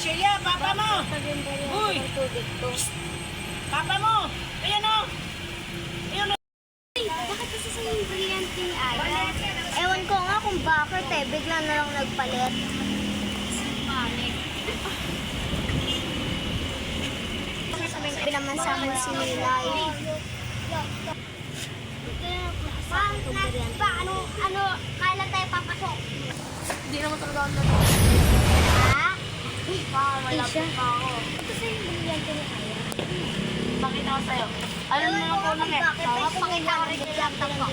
Shelia, papa mo! Uy! Papa mo! Ayan o! Ayan o! Bakit kasi sa yung brilyante ni Aya? Ewan ko nga kung bakit eh. Bigla na lang nagpalit. Palit. Pinamansaman si Nilay. Ano, kailan tayo papasok? Hindi naman talaga ako nag- Ha? Baka malapit pa ako. Ito sa yung brilyante ni Aya. Pakita ko sa'yo. Alam mo naman ko lang eh. Pakita ko rin yung laptop ko.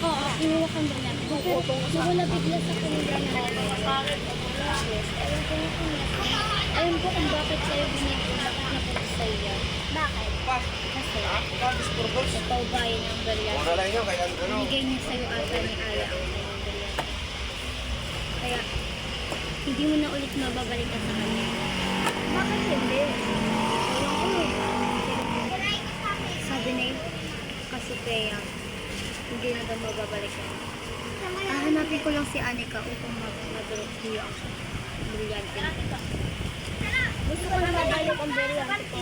Oo, iniwakan ba niya? Nawala bigla sa kanila na Bakit? ayun po kung bakit sa'yo binigyan na po sa iyo. Bakit? Kasi ito bayan ng barya. Mura lang yun, kaya ano. Binigay niya sa'yo ata ni Aya ang kanyang barya. Kaya, hindi mo na ulit mababalik sa kanya. Bakit hindi? Sabi na yun, kasi kaya, hindi na daw mababalik ka. Hanapin ko lang si Anika upang mag-review ang brilyante. Gusto ko na mabalik ang brilyante ko.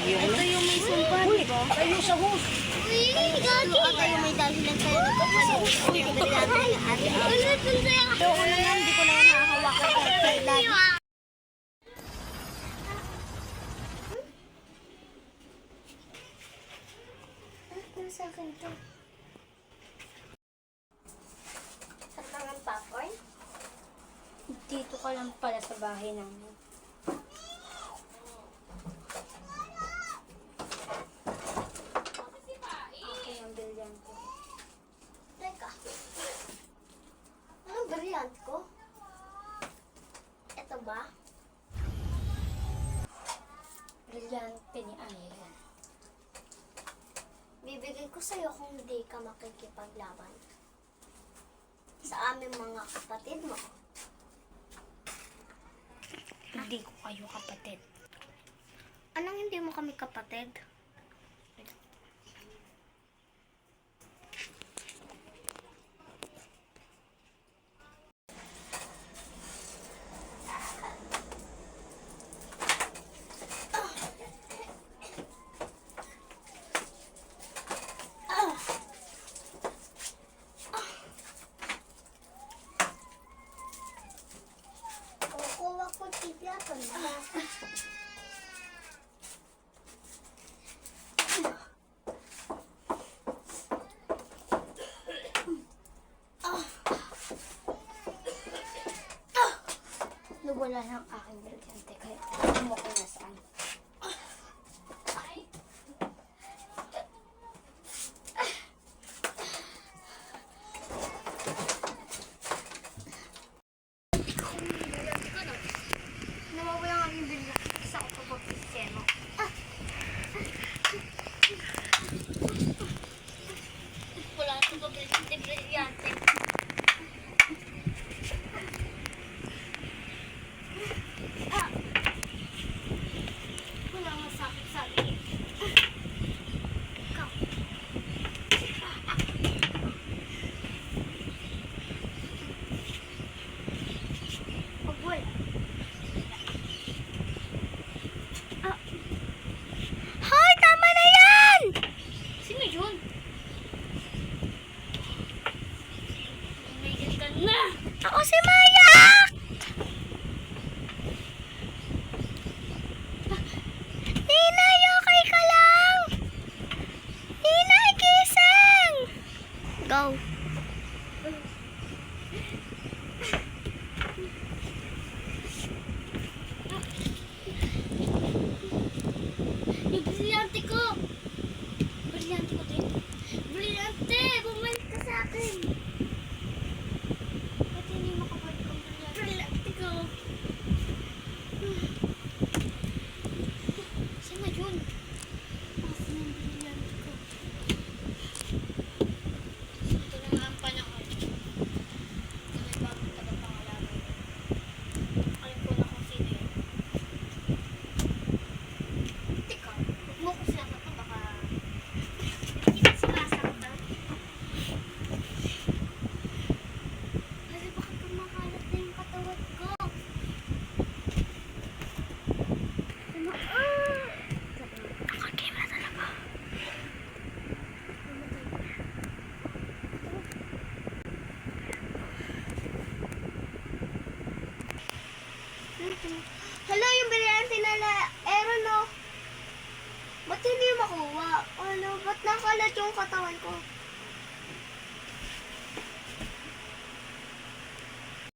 Ito yung may sumpa, di ba? Tayo sa hus! Uy, gagi! Ito yung may dahilan sa'yo na pagpalit ang brilyante ni ate. Ito ko na nga, hindi ko na nakahawakan kay daddy. Sa akin to. Saan ka ng popcorn? Dito ka lang pala sa bahay namin. Okay, ang brilyante. Teka. Anong brilyante ko? Ito ba? Brilyante ni Aya. Bibigay ko sa'yo kung hindi ka makikipaglaban sa aming mga kapatid mo. Hindi ko kayo kapatid. Anong hindi mo kami kapatid? Kukuha ko tiplaton ba? Nawala na ang aking brilyante kaya alam mo kung nasaan. Nawawala ang aking brilyante sa autopopisteno. Wala ito ba brilyante? Wala nga sakit-sakit. Ikaw. Pag wala. Hoy! Tama na yan! Sino yun? May ganda na! Ako si Mayak! Ninay, okay ka lang? Ninay, gising! Go. Yung brilyante ko! Brilyante ko din? Brilyante! Bumalik ka sa akin! Ba't hindi makabalik Hala, yung brilyante na Aaron, no? Ba't hindi makuha? Ano, ba't nakalat yung katawan ko?